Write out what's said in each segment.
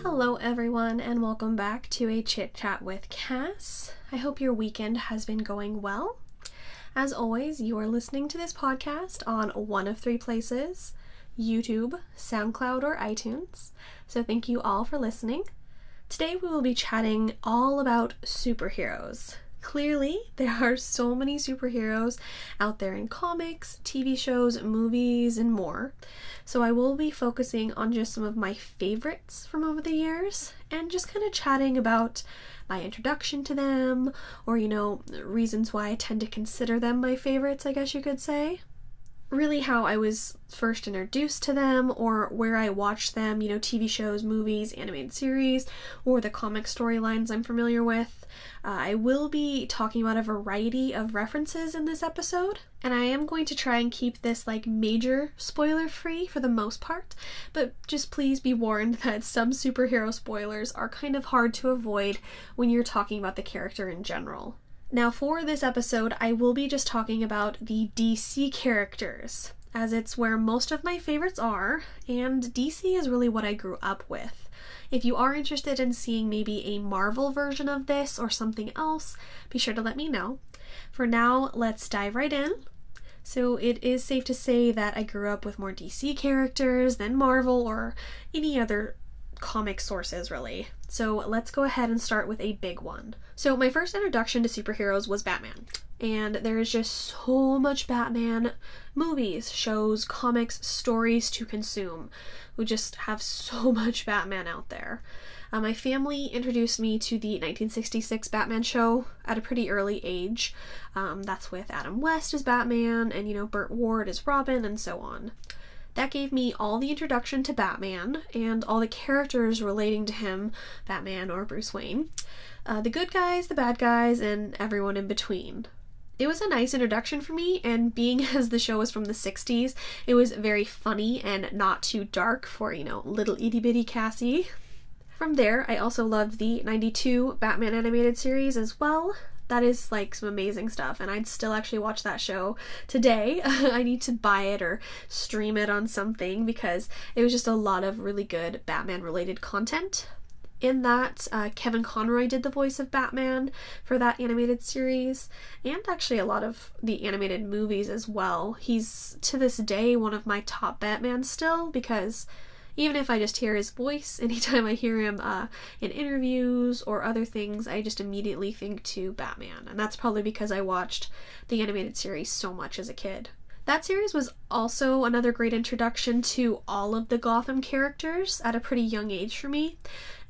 Hello everyone, and welcome back to a Chit Chat with Cass. I hope your weekend has been going well. As always, you are listening to this podcast on one of three places: YouTube, SoundCloud, or iTunes. So thank you all for listening. Today we will be chatting all about superheroes. Clearly, there are so many superheroes out there in comics, TV shows, movies, and more. So I will be focusing on just some of my favorites from over the years and just kind of chatting about my introduction to them, or, reasons why I tend to consider them my favorites, I guess you could say. Really how I was first introduced to them, or where I watched them, TV shows, movies, animated series, or the comic storylines I'm familiar with. I will be talking about a variety of references in this episode, and I am going to try and keep this major spoiler free for the most part, but just please be warned that some superhero spoilers are kind of hard to avoid when you're talking about the character in general. Now for this episode, I will be just talking about the DC characters, as it's where most of my favorites are, and DC is really what I grew up with. If you are interested in seeing maybe a Marvel version of this or something else, be sure to let me know. For now, let's dive right in. So it is safe to say that I grew up with more DC characters than Marvel or any other comic sources, really. So let's go ahead and start with a big one. So my first introduction to superheroes was Batman, and there is just so much Batman movies, shows, comics, stories to consume. We just have so much Batman out there. My family introduced me to the 1966 Batman show at a pretty early age. That's with Adam West as Batman and, Burt Ward as Robin and so on. That gave me all the introduction to Batman and all the characters relating to him, Batman or Bruce Wayne. The good guys, the bad guys, and everyone in between. It was a nice introduction for me, and being as the show was from the 60s, it was very funny and not too dark for, little itty bitty Cassie. From there, I also loved the 92 Batman animated series as well. That is some amazing stuff, and I'd still actually watch that show today. I need to buy it or stream it on something because it was just a lot of really good Batman related content. In that, Kevin Conroy did the voice of Batman for that animated series, and actually a lot of the animated movies as well. He's, to this day, one of my top Batman still, because even if I just hear his voice, anytime I hear him in interviews or other things, I just immediately think to Batman. And that's probably because I watched the animated series so much as a kid. That series was also another great introduction to all of the Gotham characters at a pretty young age for me.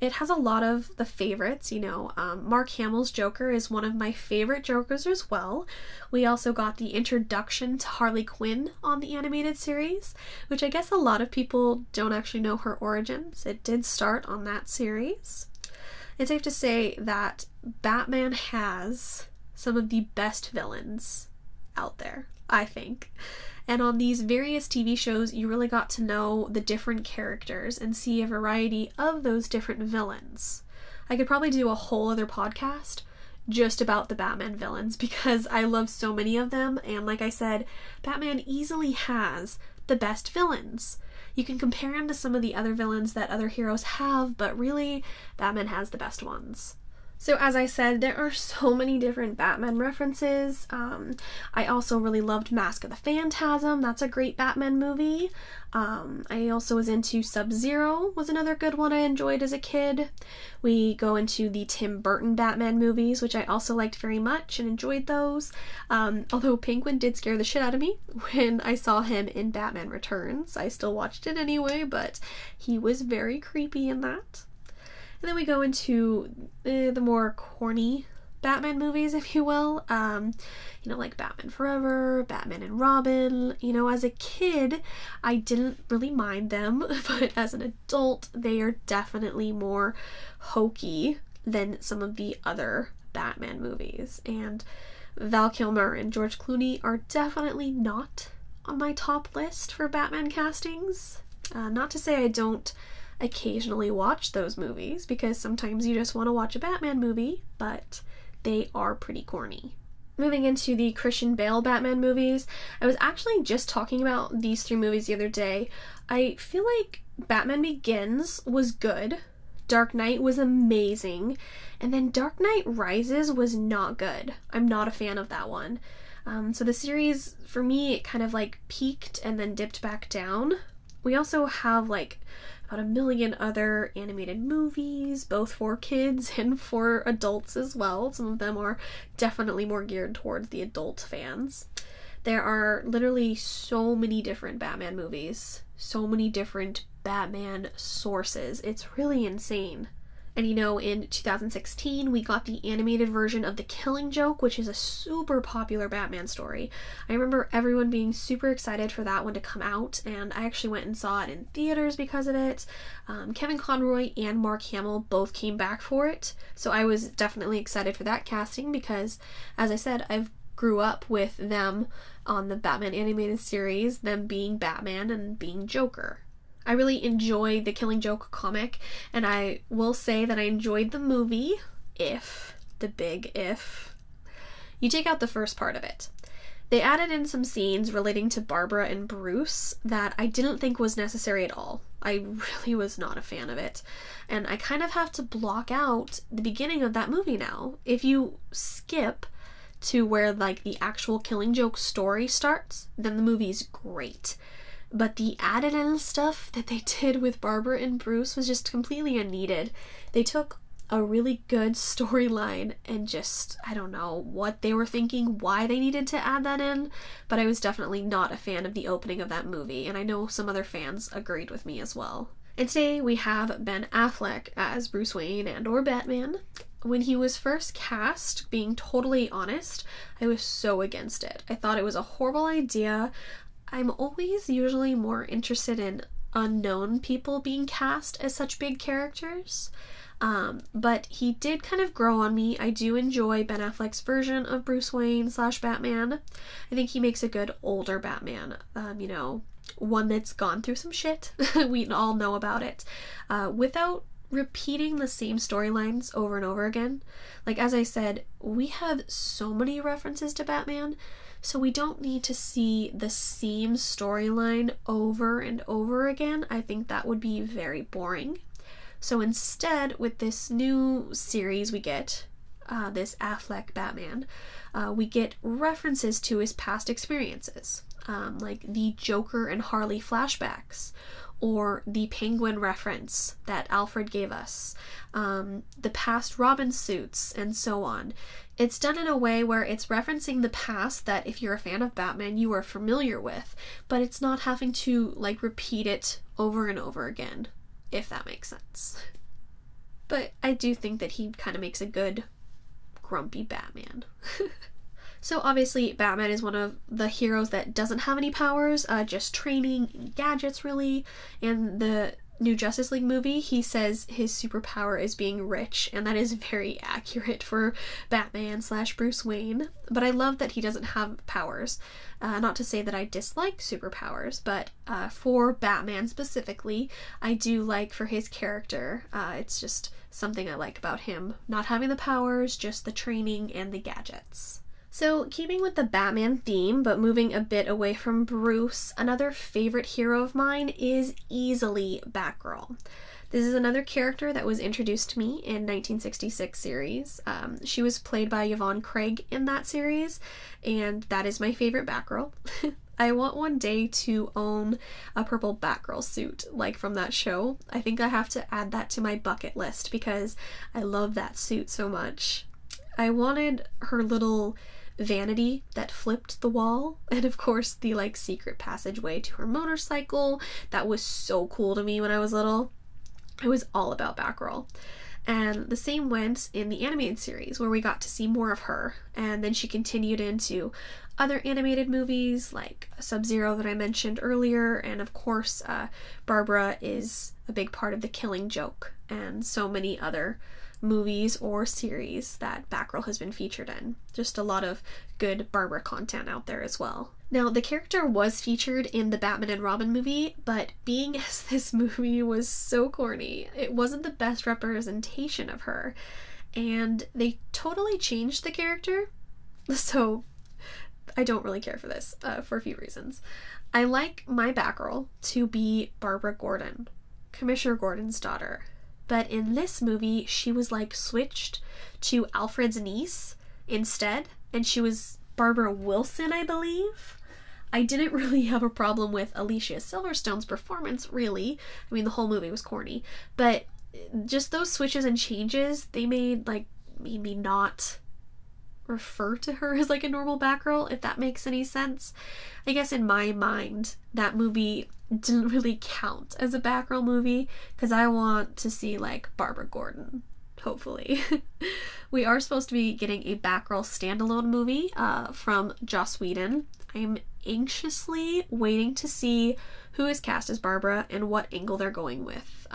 It has a lot of the favorites, Mark Hamill's Joker is one of my favorite Jokers as well. We also got the introduction to Harley Quinn on the animated series, which I guess a lot of people don't actually know her origins. It did start on that series. It's safe to say that Batman has some of the best villains out there, I think. And on these various TV shows, you really got to know the different characters and see a variety of those different villains. I could probably do a whole other podcast just about the Batman villains because I love so many of them, and like I said, Batman easily has the best villains. You can compare him to some of the other villains that other heroes have, but really, Batman has the best ones. So as I said, there are so many different Batman references. I also really loved Mask of the Phantasm. That's a great Batman movie. I also was into Sub-Zero, was another good one I enjoyed as a kid. We go into the Tim Burton Batman movies, which I also liked very much and enjoyed those. Although Penguin did scare the shit out of me when I saw him in Batman Returns. I still watched it anyway, but he was very creepy in that. And then we go into the more corny Batman movies, if you will. Like Batman Forever, Batman and Robin. As a kid, I didn't really mind them, but as an adult, they are definitely more hokey than some of the other Batman movies. And Val Kilmer and George Clooney are definitely not on my top list for Batman castings. Not to say I don't occasionally watch those movies, because sometimes you just want to watch a Batman movie, but they are pretty corny. moving into the Christian Bale Batman movies, I was actually just talking about these 3 movies the other day. I feel like Batman Begins was good, Dark Knight was amazing, and then Dark Knight Rises was not good. I'm not a fan of that one. So the series, for me, it kind of like peaked and then dipped back down. We also have like about a million other animated movies, both for kids and for adults as well. Some of them are definitely more geared towards the adult fans. There are literally so many different Batman movies, so many different Batman sources. It's really insane. And you know, in 2016, we got the animated version of The Killing Joke, which is a super popular Batman story. I remember everyone being super excited for that one to come out, and I actually went and saw it in theaters because of it. Kevin Conroy and Mark Hamill both came back for it, so I was definitely excited for that casting because, as I said, I've grew up with them on the Batman animated series, them being Batman and being Joker. I really enjoy the Killing Joke comic, and I will say that I enjoyed the movie if, the big if, you take out the first part of it. They added in some scenes relating to Barbara and Bruce that I didn't think was necessary at all. I really was not a fan of it, and I kind of have to block out the beginning of that movie now. If you skip to where like the actual Killing Joke story starts, then the movie's great. But the added in stuff that they did with Barbara and Bruce was just completely unneeded. They took a really good storyline and just, I don't know what they were thinking, why they needed to add that in, but I was definitely not a fan of the opening of that movie, and I know some other fans agreed with me as well. And today we have Ben Affleck as Bruce Wayne and or Batman. When he was first cast, being totally honest, I was so against it. I thought it was a horrible idea. I'm always usually more interested in unknown people being cast as such big characters, but he did kind of grow on me. I do enjoy Ben Affleck's version of Bruce Wayne / Batman. I think he makes a good older Batman, you know, one that's gone through some shit. We all know about it, without repeating the same storylines over and over again. Like, as I said, we have so many references to Batman, so we don't need to see the same storyline over and over again. I think that would be very boring. So instead, with this new series we get, this Affleck Batman, we get references to his past experiences, like the Joker and Harley flashbacks, or the Penguin reference that Alfred gave us, the past Robin suits, and so on. It's done in a way where it's referencing the past that if you're a fan of Batman you are familiar with, but it's not having to like repeat it over and over again, if that makes sense. But I do think that he kind of makes a good grumpy Batman. So obviously Batman is one of the heroes that doesn't have any powers, just training and gadgets really. In the new Justice League movie, he says his superpower is being rich, and that is very accurate for Batman / Bruce Wayne. But I love that he doesn't have powers. Not to say that I dislike superpowers, but for Batman specifically, I do like for his character. It's just something I like about him. Not having the powers, just the training and the gadgets. So, keeping with the Batman theme, but moving a bit away from Bruce, another favorite hero of mine is easily Batgirl. This is another character that was introduced to me in 1966 series. She was played by Yvonne Craig in that series, and that is my favorite Batgirl. I want one day to own a purple Batgirl suit, like from that show. I think I have to add that to my bucket list because I love that suit so much. I wanted her little vanity that flipped the wall, and of course the like secret passageway to her motorcycle. That was so cool to me when I was little. I was all about Batgirl. And the same went in the animated series, where we got to see more of her, and then she continued into other animated movies like Sub-Zero that I mentioned earlier, and of course Barbara is a big part of The Killing Joke and so many other movies or series that Batgirl has been featured in. Just a lot of good Barbara content out there as well. Now, the character was featured in the Batman and Robin movie, but being as this movie was so corny, it wasn't the best representation of her, and they totally changed the character. So I don't really care for this for a few reasons. I like my Batgirl to be Barbara Gordon, Commissioner Gordon's daughter. But in this movie, she was like switched to Alfred's niece instead, and she was Barbara Wilson, I believe. I didn't really have a problem with Alicia Silverstone's performance, really. I mean, the whole movie was corny, but just those switches and changes, they made me not refer to her as like a normal Batgirl, if that makes any sense. I guess in my mind, that movie didn't really count as a Batgirl movie because I want to see like Barbara Gordon, hopefully. We are supposed to be getting a Batgirl standalone movie from Joss Whedon. I'm anxiously waiting to see who is cast as Barbara and what angle they're going with.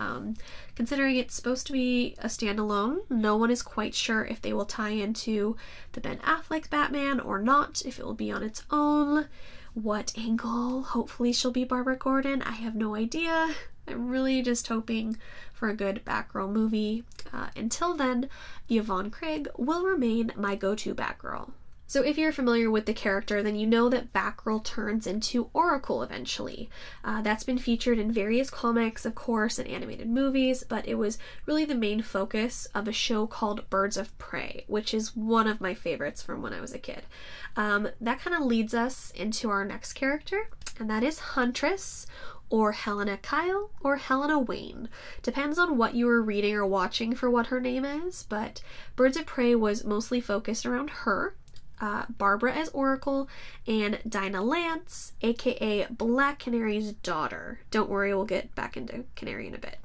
Considering it's supposed to be a standalone, no one is quite sure if they will tie into the Ben Affleck Batman or not, if it will be on its own, what angle. Hopefully she'll be Barbara Gordon. I have no idea. I'm really just hoping for a good Batgirl movie. Until then, Yvonne Craig will remain my go-to Batgirl. So if you're familiar with the character, then you know that Batgirl turns into Oracle eventually. That's been featured in various comics, of course, and animated movies, but it was really the main focus of a show called Birds of Prey, which is one of my favorites from when I was a kid. That kind of leads us into our next character, and that is Huntress, or Helena Kyle, or Helena Wayne. Depends on what you were reading or watching for what her name is, but Birds of Prey was mostly focused around her. Barbara as Oracle, and Dinah Lance, aka Black Canary's daughter. Don't worry, we'll get back into Canary in a bit.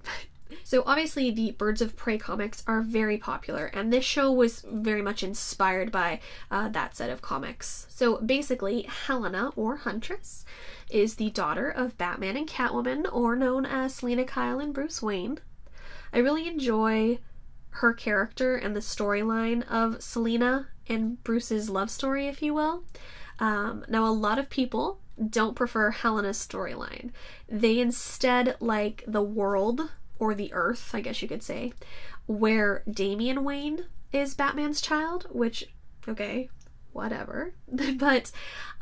So obviously the Birds of Prey comics are very popular, and this show was very much inspired by that set of comics. So basically, Helena, or Huntress, is the daughter of Batman and Catwoman, or known as Selina Kyle and Bruce Wayne. I really enjoy her character and the storyline of Selina and Bruce's love story, if you will. Now, a lot of people don't prefer Helena's storyline. They instead like the world, or the Earth, I guess you could say, where Damian Wayne is Batman's child, which, okay, whatever. But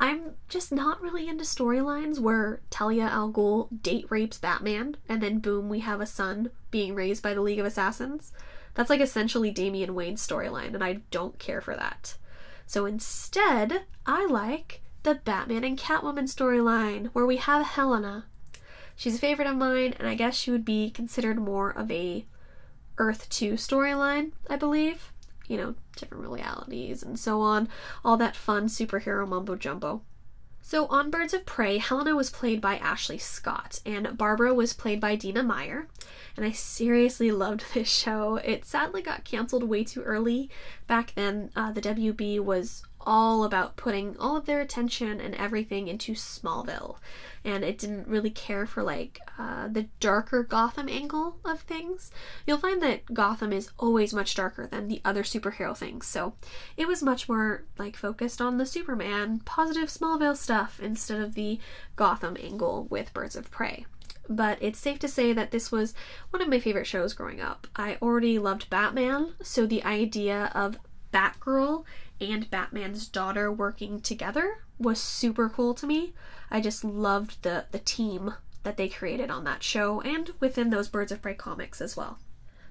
I'm just not really into storylines where Talia al Ghul date rapes Batman, and then boom, we have a son being raised by the League of Assassins. That's like essentially Damian Wayne's storyline, and I don't care for that. So instead, I like the Batman and Catwoman storyline, where we have Helena. She's a favorite of mine, and I guess she would be considered more of a Earth 2 storyline, I believe. You know, different realities and so on. All that fun superhero mumbo jumbo. So on Birds of Prey, Helena was played by Ashley Scott, and Barbara was played by Dina Meyer, and I seriously loved this show. It sadly got canceled way too early. Back then, the WB was all about putting all of their attention and everything into Smallville, and it didn't really care for like the darker Gotham angle of things. You'll find that Gotham is always much darker than the other superhero things, so it was much more like focused on the Superman, positive Smallville stuff instead of the Gotham angle with Birds of Prey. But it's safe to say that this was one of my favorite shows growing up. I already loved Batman, so the idea of Batgirl and Batman's daughter working together was super cool to me. I just loved the team that they created on that show and within those Birds of Prey comics as well.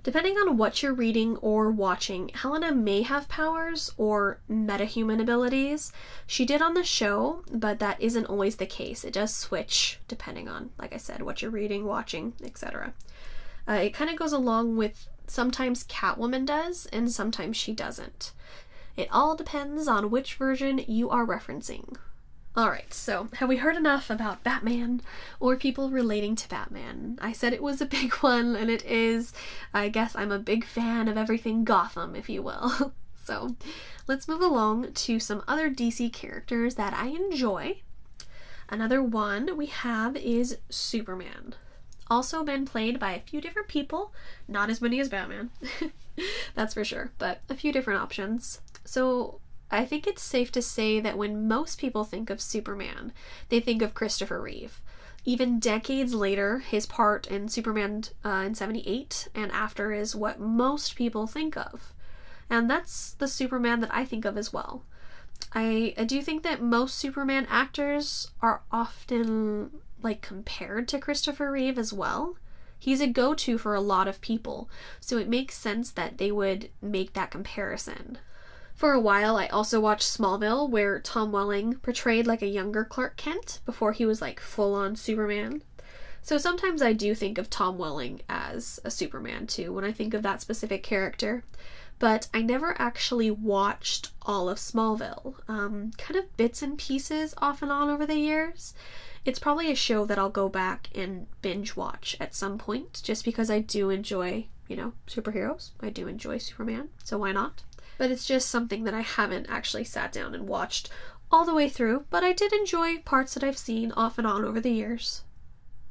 Depending on what you're reading or watching, Helena may have powers or metahuman abilities. She did on the show, but that isn't always the case. It does switch depending on, like I said, what you're reading, watching, etc. It kind of goes along with sometimes Catwoman does and sometimes she doesn't. It all depends on which version you are referencing. Alright, so have we heard enough about Batman or people relating to Batman? I said it was a big one, and it is. I guess I'm a big fan of everything Gotham, if you will. So let's move along to some other DC characters that I enjoy. Another one we have is Superman. Also been played by a few different people, not as many as Batman, that's for sure, but a few different options. So I think it's safe to say that when most people think of Superman, they think of Christopher Reeve. Even decades later, his part in Superman in 78 and after is what most people think of. And that's the Superman that I think of as well. I do think that most Superman actors are often like compared to Christopher Reeve as well. He's a go-to for a lot of people, so it makes sense that they would make that comparison. For a while, I also watched Smallville, where Tom Welling portrayed like a younger Clark Kent before he was like full-on Superman. So sometimes I do think of Tom Welling as a Superman too when I think of that specific character. But I never actually watched all of Smallville. Kind of bits and pieces off and on over the years. It's probably a show that I'll go back and binge watch at some point, just because I do enjoy, superheroes. I do enjoy Superman, so why not? But it's just something that I haven't actually sat down and watched all the way through, but I did enjoy parts that I've seen off and on over the years.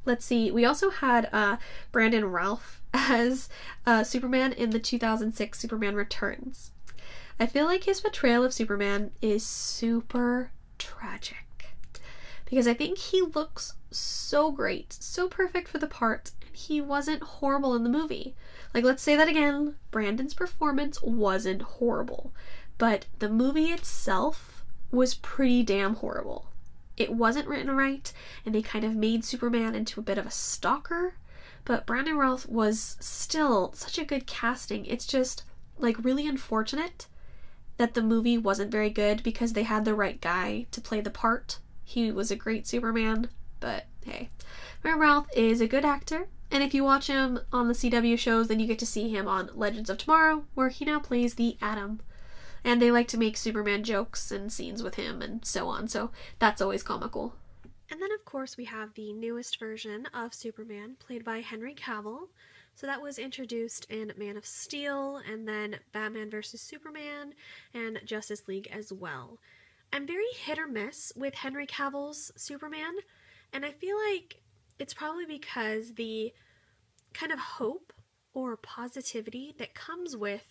Let's see, we also had Brandon Routh as Superman in the 2006 Superman Returns. I feel like his portrayal of Superman is super tragic, because I think he looks so great, so perfect for the part, and he wasn't horrible in the movie. Like, let's say that again, Brandon's performance wasn't horrible, but the movie itself was pretty damn horrible. It wasn't written right, and they kind of made Superman into a bit of a stalker, but Brandon Routh was still such a good casting. It's just, like, really unfortunate that the movie wasn't very good because they had the right guy to play the part. He was a great Superman, but hey. Brandon Routh is a good actor, and if you watch him on the CW shows, then you get to see him on Legends of Tomorrow, where he now plays the Atom. And they like to make Superman jokes and scenes with him and so on, so that's always comical. And then, of course, we have the newest version of Superman, played by Henry Cavill. So that was introduced in Man of Steel, and then Batman vs. Superman, and Justice League as well. I'm very hit or miss with Henry Cavill's Superman, and I feel like it's probably because the kind of hope or positivity that comes with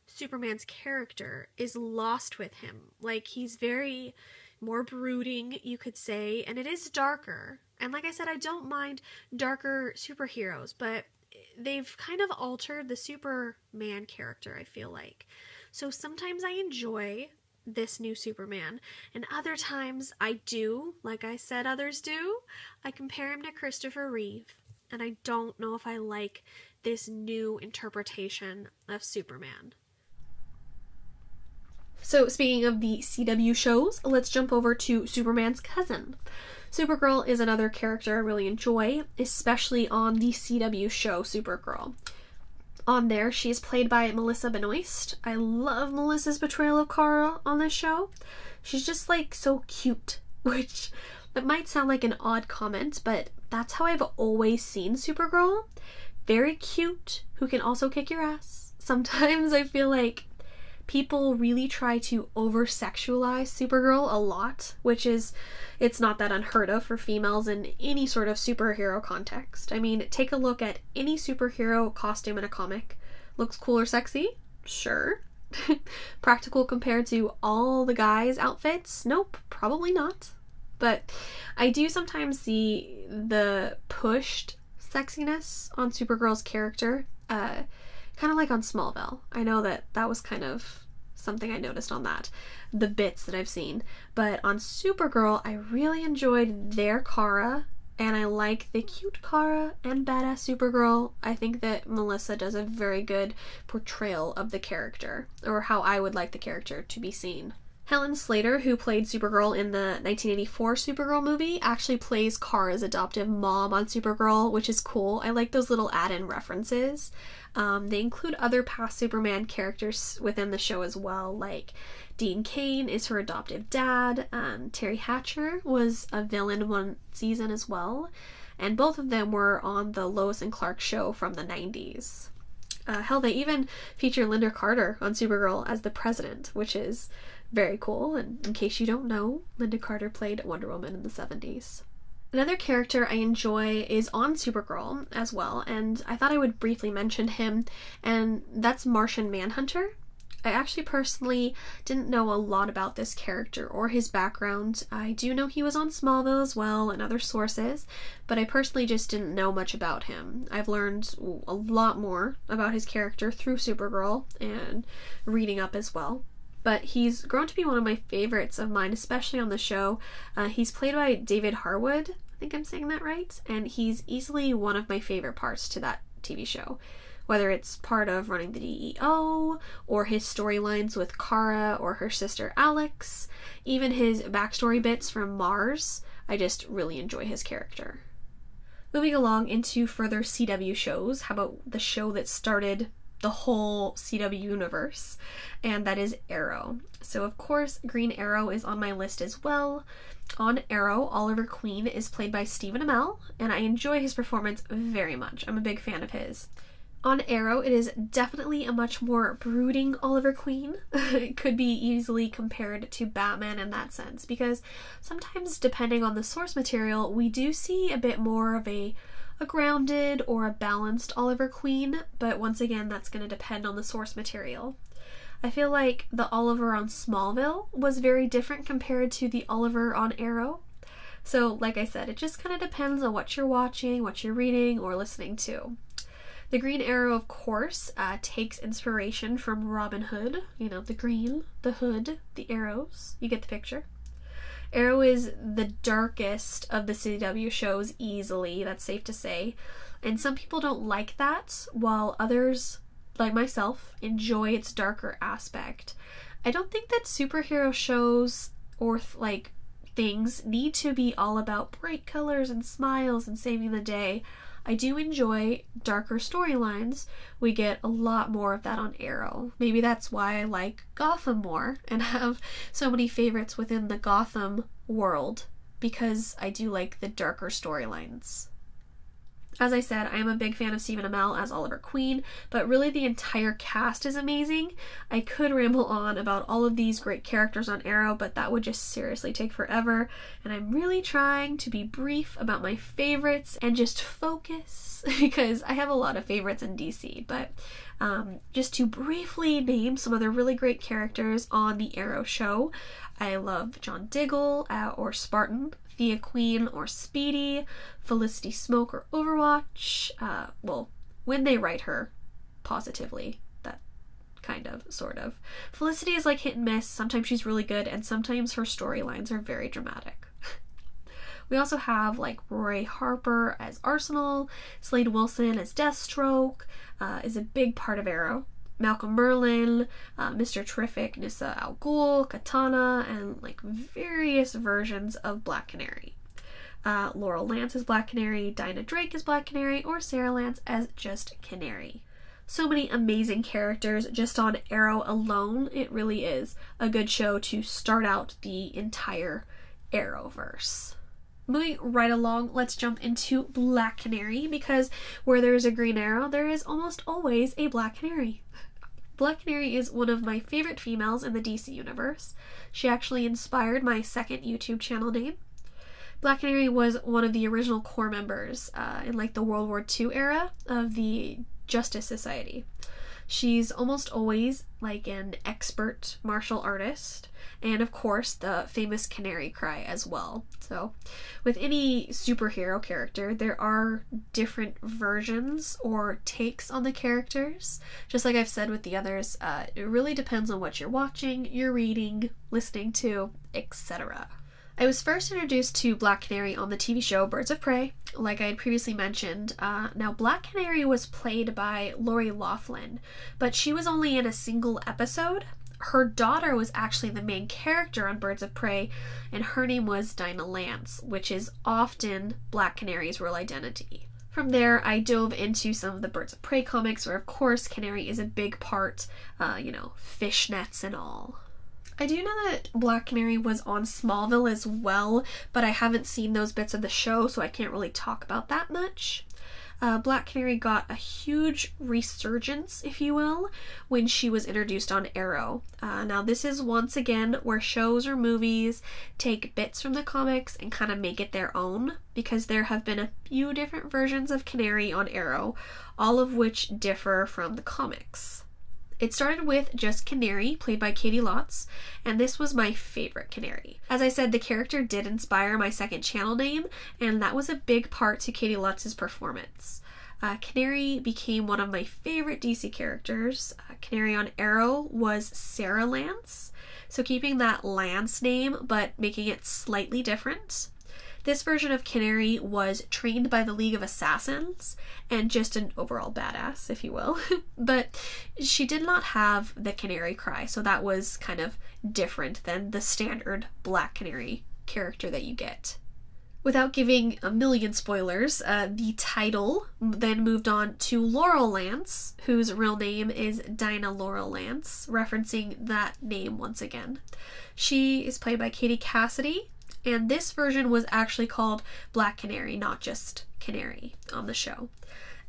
Superman's character is lost with him. Like, he's very more brooding, you could say, and it is darker. And like I said, I don't mind darker superheroes, but they've kind of altered the Superman character, I feel like. So sometimes I enjoy this new Superman, and other times I do, like I said others do, I compare him to Christopher Reeve, and I don't know if I like this new interpretation of Superman. So speaking of the CW shows, let's jump over to Superman's cousin. Supergirl is another character I really enjoy, especially on the CW show Supergirl. On there, she is played by Melissa Benoist. I love Melissa's portrayal of Kara on this show. She's just like so cute, which that might sound like an odd comment, but that's how I've always seen Supergirl. Very cute, who can also kick your ass. Sometimes I feel like people really try to over-sexualize Supergirl a lot, which is, it's not that unheard of for females in any sort of superhero context. I mean, take a look at any superhero costume in a comic. Looks cool or sexy? Sure. Practical compared to all the guys' outfits? Nope, probably not. But I do sometimes see the pushed sexiness on Supergirl's character, kind of like on Smallville. I know that was kind of something I noticed on the bits that I've seen. But on Supergirl, I really enjoyed their Kara, and I like the cute Kara and badass Supergirl. I think that Melissa does a very good portrayal of the character, or how I would like the character to be seen. Helen Slater, who played Supergirl in the 1984 Supergirl movie, actually plays Kara's adoptive mom on Supergirl, which is cool. I like those little add-in references. They include other past Superman characters within the show as well, like Dean Cain is her adoptive dad, Terry Hatcher was a villain one season as well, and both of them were on the Lois and Clark show from the 90s. Hell, they even feature Linda Carter on Supergirl as the president, which is very cool, and in case you don't know, Linda Carter played Wonder Woman in the 70s. Another character I enjoy is on Supergirl as well, and I thought I would briefly mention him, and that's Martian Manhunter. I actually personally didn't know a lot about this character or his background. I do know he was on Smallville as well and other sources, but I personally just didn't know much about him. I've learned a lot more about his character through Supergirl and reading up as well. but he's grown to be one of my favorites of mine, especially on the show. He's played by David Harwood, I think I'm saying that right, and he's easily one of my favorite parts to that TV show. Whether it's part of running the DEO, or his storylines with Kara or her sister Alex, even his backstory bits from Mars, I just really enjoy his character. Moving along into further CW shows, how about the show that started the whole CW universe, and that is Arrow. So of course Green Arrow is on my list as well. On Arrow, Oliver Queen is played by Stephen Amell, and I enjoy his performance very much. I'm a big fan of his. On Arrow, it is definitely a much more brooding Oliver Queen. It could be easily compared to Batman in that sense, because sometimes, depending on the source material, we do see a bit more of a grounded or a balanced Oliver Queen, but once again, that's going to depend on the source material. I feel like the Oliver on Smallville was very different compared to the Oliver on Arrow. So, like I said, it just kind of depends on what you're watching, what you're reading, or listening to. The Green Arrow, of course, takes inspiration from Robin Hood. You know, the green, the hood, the arrows. You get the picture. Arrow is the darkest of the CW shows easily, that's safe to say. And some people don't like that, while others, like myself, enjoy its darker aspect. I don't think that superhero shows or things need to be all about bright colors and smiles and saving the day. I do enjoy darker storylines. We get a lot more of that on Arrow. Maybe that's why I like Gotham more and have so many favorites within the Gotham world, because I do like the darker storylines. As I said, I am a big fan of Stephen Amell as Oliver Queen, but really the entire cast is amazing. I could ramble on about all of these great characters on Arrow, but that would just seriously take forever, and I'm really trying to be brief about my favorites and just focus, because I have a lot of favorites in DC, but just to briefly name some other really great characters on the Arrow show. I love John Diggle or Spartan, Thea Queen or Speedy, Felicity Smoke or Overwatch. Well, when they write her positively, that kind of, sort of. Felicity is like hit and miss. Sometimes she's really good, and sometimes her storylines are very dramatic. We also have like Roy Harper as Arsenal, Slade Wilson as Deathstroke, is a big part of Arrow. Malcolm Merlyn, Mr. Terrific, Nyssa Al Ghul, Katana, and like various versions of Black Canary. Laurel Lance as Black Canary, Dinah Drake as Black Canary, or Sarah Lance as just Canary. So many amazing characters just on Arrow alone. It really is a good show to start out the entire Arrowverse. Moving right along, let's jump into Black Canary, because where there is a Green Arrow, there is almost always a Black Canary. Black Canary is one of my favorite females in the DC universe. She actually inspired my second YouTube channel name. Black Canary was one of the original core members in like the World War II era of the Justice Society. She's almost always like an expert martial artist, and of course the famous Canary Cry as well. So with any superhero character, there are different versions or takes on the characters. Just like I've said with the others, it really depends on what you're watching, you're reading, listening to, etc. I was first introduced to Black Canary on the TV show Birds of Prey, like I had previously mentioned. Now, Black Canary was played by Lori Loughlin, but she was only in a single episode. Her daughter was actually the main character on Birds of Prey, and her name was Dinah Lance, which is often Black Canary's real identity. From there, I dove into some of the Birds of Prey comics, where of course Canary is a big part, fishnets and all. I do know that Black Canary was on Smallville as well, but I haven't seen those bits of the show, so I can't really talk about that much. Black Canary got a huge resurgence, if you will, when she was introduced on Arrow. Now this is once again where shows or movies take bits from the comics and kind of make it their own, because there have been a few different versions of Canary on Arrow, all of which differ from the comics. It started with just Canary, played by Katie Lotz, and this was my favorite Canary. As I said, the character did inspire my second channel name, and that was a big part to Katie Lotz's performance. Canary became one of my favorite DC characters. Canary on Arrow was Sarah Lance, so keeping that Lance name but making it slightly different. This version of Canary was trained by the League of Assassins and just an overall badass, if you will. But she did not have the Canary cry, so that was kind of different than the standard Black Canary character that you get. Without giving a million spoilers, the title then moved on to Laurel Lance, whose real name is Dinah Laurel Lance, referencing that name once again. She is played by Katie Cassidy, and this version was actually called Black Canary, not just Canary on the show.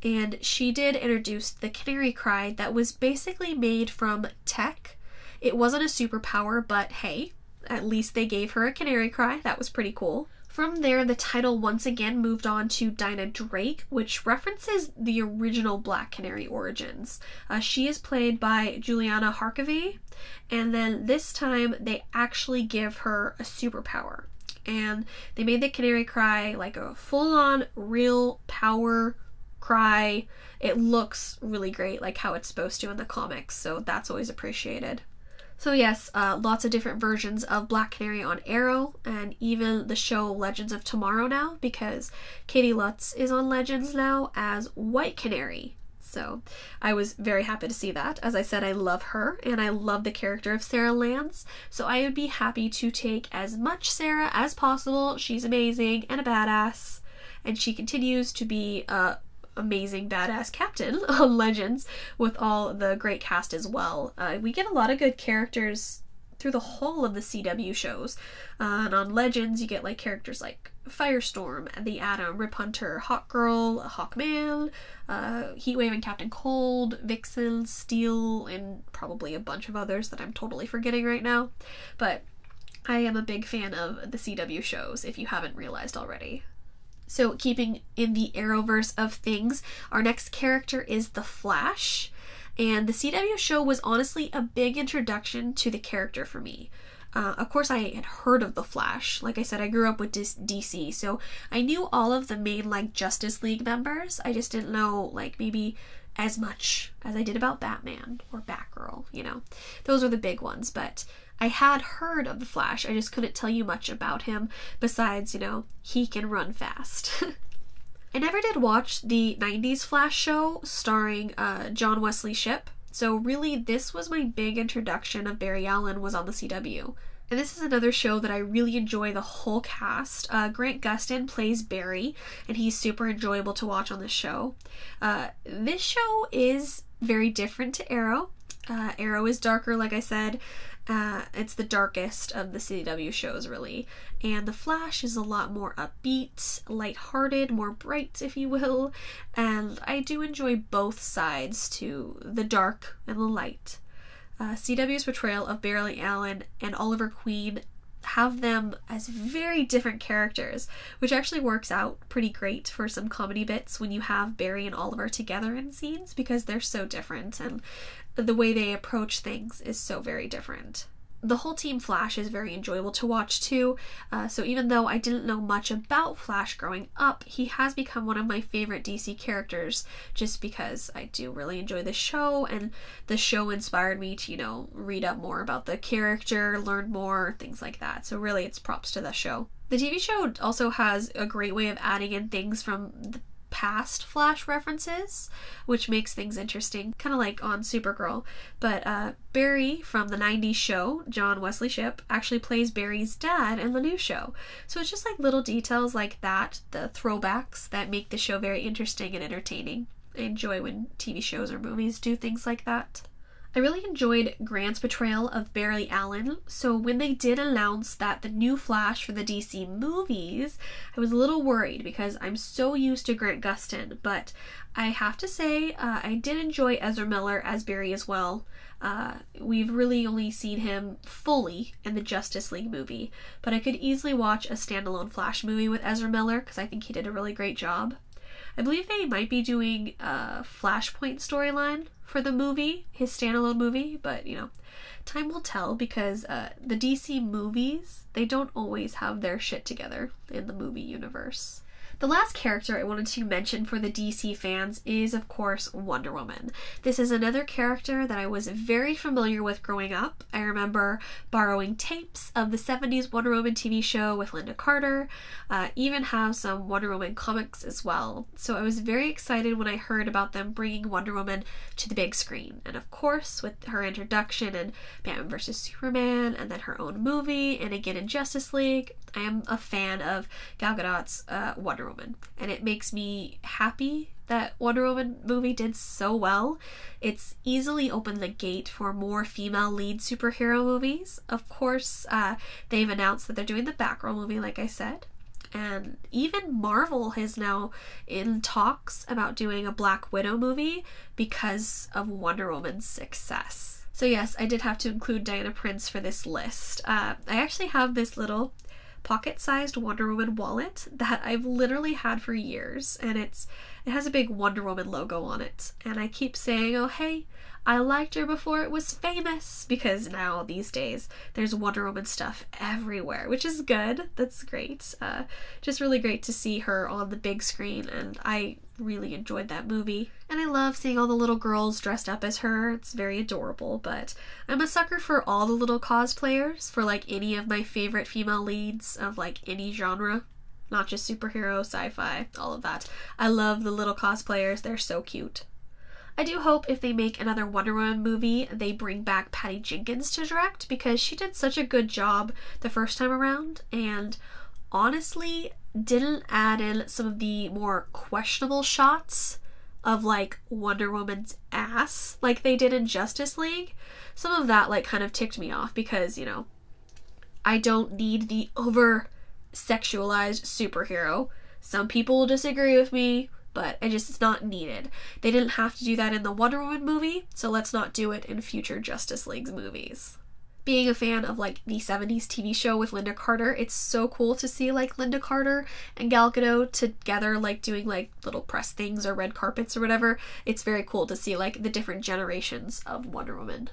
And she did introduce the Canary cry that was basically made from tech. It wasn't a superpower, but hey, at least they gave her a Canary cry. That was pretty cool. From there, the title once again moved on to Dinah Drake, which references the original Black Canary origins. She is played by Juliana Harkavy, and then this time they actually give her a superpower. And they made the Canary cry like a full-on real power cry. It looks really great, like how it's supposed to in the comics, so that's always appreciated. So yes, lots of different versions of Black Canary on Arrow, and even the show Legends of Tomorrow now, because Katie Lutz is on Legends now as White Canary. So I was very happy to see that. As I said, I love her, and I love the character of Sarah Lance, so I would be happy to take as much Sarah as possible. She's amazing and a badass, and she continues to be a amazing badass captain on Legends with all the great cast as well. We get a lot of good characters through the whole of the CW shows, and on Legends you get like characters like Firestorm, the Atom, Rip Hunter, Hawkgirl, Hawkman, Heatwave and Captain Cold, Vixen, Steel, and probably a bunch of others that I'm totally forgetting right now. But I am a big fan of the CW shows, if you haven't realized already. So keeping in the Arrowverse of things, our next character is the Flash, and the CW show was honestly a big introduction to the character for me. Of course, I had heard of the Flash. Like I said, I grew up with DC, so I knew all of the main like Justice League members. I just didn't know like maybe as much as I did about Batman or Batgirl, you know. Those were the big ones, but I had heard of the Flash. I just couldn't tell you much about him besides, you know, he can run fast. I never did watch the 90s Flash show starring John Wesley Shipp, so really this was my big introduction of Barry Allen was on the CW. And this is another show that I really enjoy the whole cast. Grant Gustin plays Barry, and he's super enjoyable to watch on this show. This show is very different to Arrow. Arrow is darker, like I said. It's the darkest of the CW shows, really. And The Flash is a lot more upbeat, lighthearted, more bright, if you will. And I do enjoy both sides to the dark and the light. CW's portrayal of Barry Allen and Oliver Queen have them as very different characters, which actually works out pretty great for some comedy bits when you have Barry and Oliver together in scenes, because they're so different and the way they approach things is so very different. The whole Team Flash is very enjoyable to watch too, so even though I didn't know much about Flash growing up, he has become one of my favorite DC characters just because I do really enjoy the show, and the show inspired me to, you know, read up more about the character, learn more, things like that. So really it's props to the show. The TV show also has a great way of adding in things from the past Flash references, which makes things interesting, kind of like on Supergirl. But Barry from the 90s show, John Wesley Shipp, actually plays Barry's dad in the new show. So it's just like little details like that, the throwbacks, that make the show very interesting and entertaining. I enjoy when TV shows or movies do things like that. I really enjoyed Grant's portrayal of Barry Allen, so when they did announce that the new Flash for the DC movies, I was a little worried because I'm so used to Grant Gustin, but I have to say I did enjoy Ezra Miller as Barry as well. We've really only seen him fully in the Justice League movie, but I could easily watch a standalone Flash movie with Ezra Miller because I think he did a really great job. I believe they might be doing a Flashpoint storyline for the movie, his standalone movie, but you know, time will tell because the DC movies, they don't always have their shit together in the movie universe. The last character I wanted to mention for the DC fans is, of course, Wonder Woman. This is another character that I was very familiar with growing up. I remember borrowing tapes of the 70s Wonder Woman TV show with Linda Carter, even have some Wonder Woman comics as well. So I was very excited when I heard about them bringing Wonder Woman to the big screen. And of course, with her introduction in Batman vs. Superman, and then her own movie, and again in Justice League, I am a fan of Gal Gadot's Wonder Woman, and it makes me happy that Wonder Woman movie did so well. It's easily opened the gate for more female lead superhero movies. Of course, they've announced that they're doing the Batgirl movie, like I said, and even Marvel is now in talks about doing a Black Widow movie because of Wonder Woman's success. So yes, I did have to include Diana Prince for this list. I actually have this little pocket-sized Wonder Woman wallet that I've literally had for years, and it has a big Wonder Woman logo on it, and I keep saying, oh hey, I liked her before it was famous, because now these days there's Wonder Woman stuff everywhere, which is good. That's great. Just really great to see her on the big screen, and I really enjoyed that movie. And I love seeing all the little girls dressed up as her. It's very adorable, but I'm a sucker for all the little cosplayers for like any of my favorite female leads of like any genre. Not just superhero, sci-fi, all of that. I love the little cosplayers. They're so cute. I do hope if they make another Wonder Woman movie, they bring back Patty Jenkins to direct, because she did such a good job the first time around, and honestly didn't add in some of the more questionable shots of like Wonder Woman's ass like they did in Justice League. Some of that like kind of ticked me off, because, you know, I don't need the over sexualized superhero. Some people will disagree with me, but it's not needed. They didn't have to do that in the Wonder Woman movie, so let's not do it in future Justice League movies. Being a fan of like the 70s TV show with Linda Carter, it's so cool to see like Linda Carter and Gal Gadot together, like doing like little press things or red carpets or whatever. It's very cool to see like the different generations of Wonder Woman.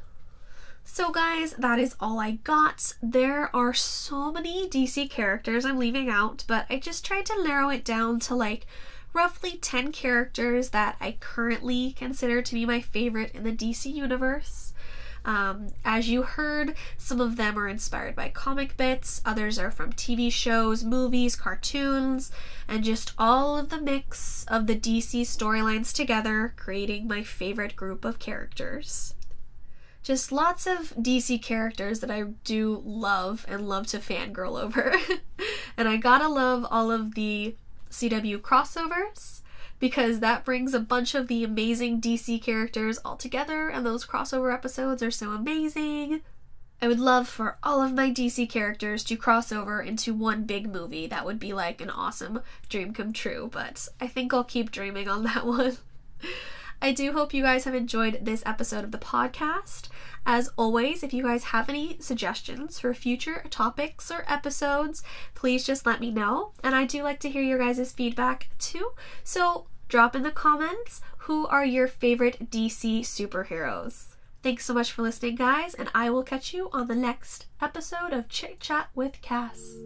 So guys, that is all I got. There are so many DC characters I'm leaving out, but I just tried to narrow it down to like roughly 10 characters that I currently consider to be my favorite in the DC universe. As you heard, some of them are inspired by comic bits, others are from TV shows, movies, cartoons, and just all of the mix of the DC storylines together, creating my favorite group of characters. Just lots of DC characters that I do love and love to fangirl over. And I gotta love all of the CW crossovers, because that brings a bunch of the amazing DC characters all together, and those crossover episodes are so amazing. I would love for all of my DC characters to cross over into one big movie. That would be like an awesome dream come true, but I think I'll keep dreaming on that one. I do hope you guys have enjoyed this episode of the podcast. As always, if you guys have any suggestions for future topics or episodes, please just let me know. And I do like to hear your guys' feedback too. So drop in the comments, who are your favorite DC superheroes? Thanks so much for listening, guys, and I will catch you on the next episode of Chit Chat with Cass.